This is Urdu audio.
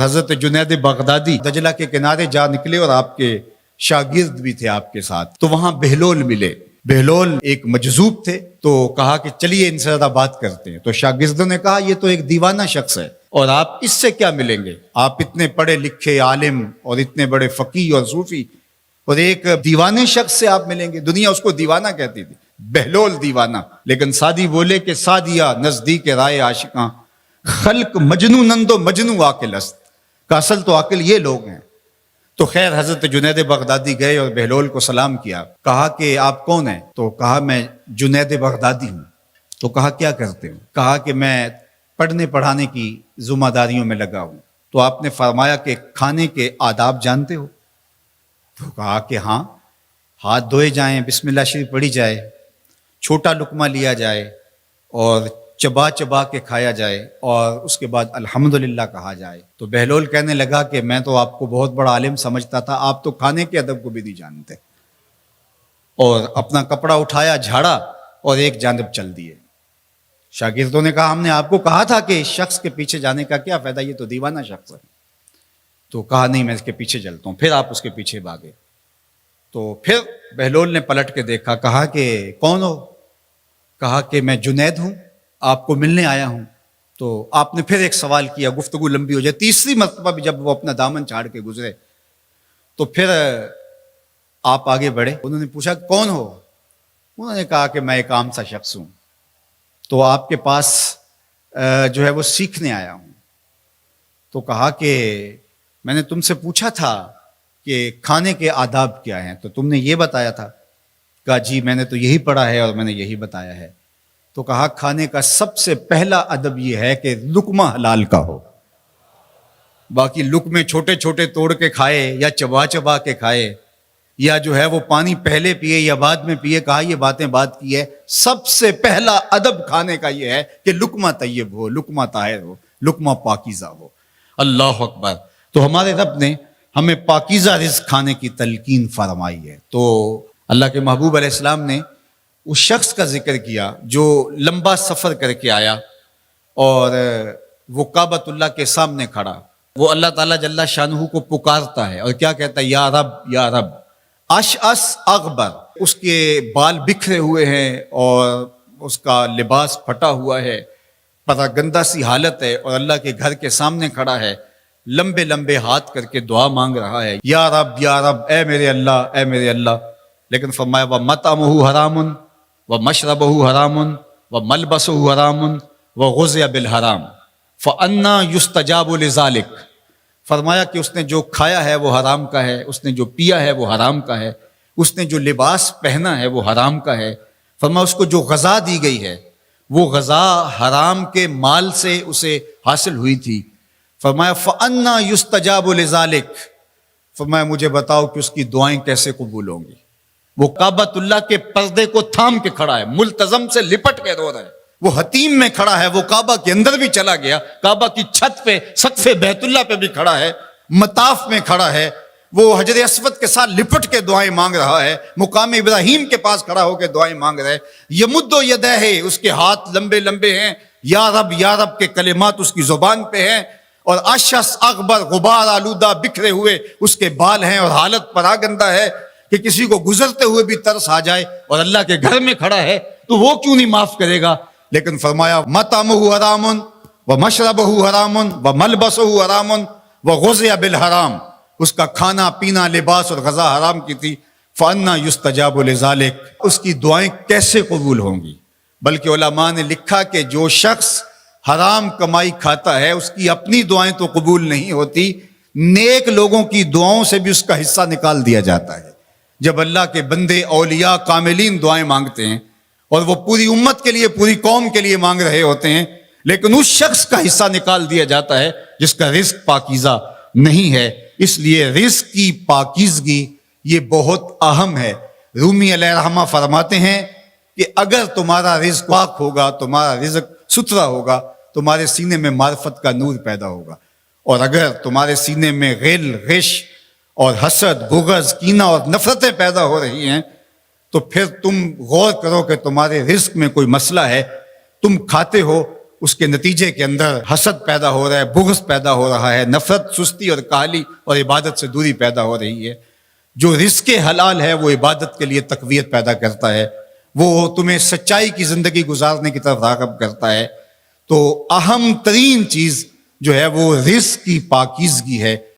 حضرت جنید بغدادی دجلہ کے کنارے جا نکلے اور آپ کے شاگرد بھی تھے آپ کے ساتھ، تو وہاں بہلول ملے۔ بہلول ایک مجذوب تھے، تو کہا کہ چلیے ان سے زیادہ بات کرتے ہیں۔ تو شاگردوں نے کہا یہ تو ایک دیوانہ شخص ہے اور آپ اس سے کیا ملیں گے، آپ اتنے پڑھے لکھے عالم اور اتنے بڑے فقیہ اور صوفی، اور ایک دیوانے شخص سے آپ ملیں گے؟ دنیا اس کو دیوانہ کہتی تھی، بہلول دیوانہ۔ لیکن سعدی بولے کہ سعدیہ نزدیک رائے عاشقاں، خلق مجنو نند و مجنو عاقل است، کا اصل تو عاقل یہ لوگ ہیں۔ تو خیر حضرت جنید بغدادی گئے اور بہلول کو سلام کیا، کہا کہ آپ کون ہیں؟ تو کہا میں جنید بغدادی ہوں۔ تو کہا کیا کرتے ہو؟ کہا کہ میں پڑھنے پڑھانے کی ذمہ داریوں میں لگا ہوں۔ تو آپ نے فرمایا کہ کھانے کے آداب جانتے ہو؟ تو کہا کہ ہاں، ہاتھ دھوئے جائیں، بسم اللہ شریف پڑھی جائے، چھوٹا لقمہ لیا جائے اور چبا چبا کے کھایا جائے، اور اس کے بعد الحمدللہ کہا جائے۔ تو بہلول کہنے لگا کہ میں تو آپ کو بہت بڑا عالم سمجھتا تھا، آپ تو کھانے کے ادب کو بھی نہیں جانتے۔ اور اپنا کپڑا اٹھایا، جھاڑا اور ایک جانب چل دیے۔ شاگردوں نے کہا ہم نے آپ کو کہا تھا کہ اس شخص کے پیچھے جانے کا کیا فائدہ، یہ تو دیوانہ شخص ہے۔ تو کہا نہیں میں اس کے پیچھے چلتا ہوں۔ پھر آپ اس کے پیچھے بھاگے۔ تو پھر بہلول نے پلٹ کے دیکھا، کہا کہ کون ہو؟ کہا کہ میں جنید ہوں، آپ کو ملنے آیا ہوں۔ تو آپ نے پھر ایک سوال کیا، گفتگو لمبی ہو جائے۔ تیسری مرتبہ بھی جب وہ اپنا دامن چھاڑ کے گزرے تو پھر آپ آگے بڑھے۔ انہوں نے پوچھا کون ہو؟ انہوں نے کہا کہ میں ایک عام سا شخص ہوں، تو آپ کے پاس جو ہے وہ سیکھنے آیا ہوں۔ تو کہا کہ میں نے تم سے پوچھا تھا کہ کھانے کے آداب کیا ہیں، تو تم نے یہ بتایا تھا۔ کہا جی میں نے تو یہی پڑھا ہے اور میں نے یہی بتایا ہے۔ تو کہا کھانے کا سب سے پہلا ادب یہ ہے کہ لقمہ حلال کا ہو، باقی لقمے چھوٹے چھوٹے توڑ کے کھائے یا چبا چبا کے کھائے یا جو ہے وہ پانی پہلے پیے یا بعد میں پیے، کہا یہ باتیں بات کی ہے۔ سب سے پہلا ادب کھانے کا یہ ہے کہ لقمہ طیب ہو، لقمہ طاہر ہو، لقمہ پاکیزہ ہو۔ اللہ اکبر۔ تو ہمارے رب نے ہمیں پاکیزہ رزق کھانے کی تلقین فرمائی ہے۔ تو اللہ کے محبوب علیہ السلام نے اس شخص کا ذکر کیا جو لمبا سفر کر کے آیا اور وہ کعبۃ اللہ کے سامنے کھڑا، وہ اللہ تعالیٰ جل شانہ کو پکارتا ہے اور کیا کہتا ہے؟ یا رب یا رب، اشعث اغبر، اس کے بال بکھرے ہوئے ہیں اور اس کا لباس پھٹا ہوا ہے، پراگندہ سی حالت ہے، اور اللہ کے گھر کے سامنے کھڑا ہے، لمبے لمبے ہاتھ کر کے دعا مانگ رہا ہے، یا رب اے میرے اللہ، اے میرے اللہ۔ لیکن فرمایا وَمَطْعَمُهُ حَرَامٌ وَمَشْرَبُهُ حَرَامٌ وَمَلْبَسُهُ حَرَامٌ وَغُذِّيَ بِالْحَرَامِ فَأَنَّىٰ يُسْتَجَابُ لِذَٰلِكَ۔ فرمایا کہ اس نے جو کھایا ہے وہ حرام کا ہے، اس نے جو پیا ہے وہ حرام کا ہے، اس نے جو لباس پہنا ہے وہ حرام کا ہے۔ فرمایا اس کو جو غذا دی گئی ہے وہ غذا حرام کے مال سے اسے حاصل ہوئی تھی۔ فرمایا فَأَنَّىٰ يُسْتَجَابُ لِذَٰلِكَ۔ فرمایا مجھے بتاؤ کہ اس کی دعائیں کیسے قبول ہوں گی؟ وہ کعبۃ اللہ کے پردے کو تھام کے کھڑا ہے، ملتزم سے لپٹ کے رو رہا ہے، وہ حتیم میں کھڑا ہے، وہ کعبہ کے اندر بھی چلا گیا، کعبہ کی چھت پہ سقف بیت اللہ پہ بھی کھڑا ہے، مطاف میں کھڑا ہے، وہ حجر اسود کے ساتھ لپٹ کے دعائیں مانگ رہا ہے، مقام ابراہیم کے پاس کھڑا ہو کے دعائیں مانگ رہا ہے۔ یمد یدہ، اس کے ہاتھ لمبے لمبے ہیں، یا رب کے کلمات اس کی زبان پہ ہیں، اور اشعث اغبر، غبار آلودہ بکھرے ہوئے اس کے بال ہیں، اور حالت پراگندہ ہے کہ کسی کو گزرتے ہوئے بھی ترس آ جائے، اور اللہ کے گھر میں کھڑا ہے تو وہ کیوں نہیں معاف کرے گا؟ لیکن فرمایا مطعمہ حرام ومشربہ حرام وملبسہ حرام وغذی بالحرام، اس کا کھانا پینا لباس اور غذا حرام کی تھی۔ فأنا یستجاب لذالک، اس کی دعائیں کیسے قبول ہوں گی؟ بلکہ علماء نے لکھا کہ جو شخص حرام کمائی کھاتا ہے اس کی اپنی دعائیں تو قبول نہیں ہوتی، نیک لوگوں کی دعاؤں سے بھی اس کا حصہ نکال دیا جاتا ہے۔ جب اللہ کے بندے اولیاء کاملین دعائیں مانگتے ہیں اور وہ پوری امت کے لیے، پوری قوم کے لیے مانگ رہے ہوتے ہیں، لیکن اس شخص کا حصہ نکال دیا جاتا ہے جس کا رزق پاکیزہ نہیں ہے۔ اس لیے رزق کی پاکیزگی یہ بہت اہم ہے۔ رومی علیہ الرحمہ فرماتے ہیں کہ اگر تمہارا رزق پاک ہوگا، تمہارا رزق ستھرا ہوگا، تمہارے سینے میں معرفت کا نور پیدا ہوگا، اور اگر تمہارے سینے میں غل، غش اور حسد، بغض، کینہ اور نفرتیں پیدا ہو رہی ہیں تو پھر تم غور کرو کہ تمہارے رزق میں کوئی مسئلہ ہے۔ تم کھاتے ہو اس کے نتیجے کے اندر حسد پیدا ہو رہا ہے، بغض پیدا ہو رہا ہے، نفرت، سستی اور کاہلی اور عبادت سے دوری پیدا ہو رہی ہے۔ جو رزق حلال ہے وہ عبادت کے لیے تقویت پیدا کرتا ہے، وہ تمہیں سچائی کی زندگی گزارنے کی طرف راغب کرتا ہے۔ تو اہم ترین چیز جو ہے وہ رزق کی پاکیزگی ہے،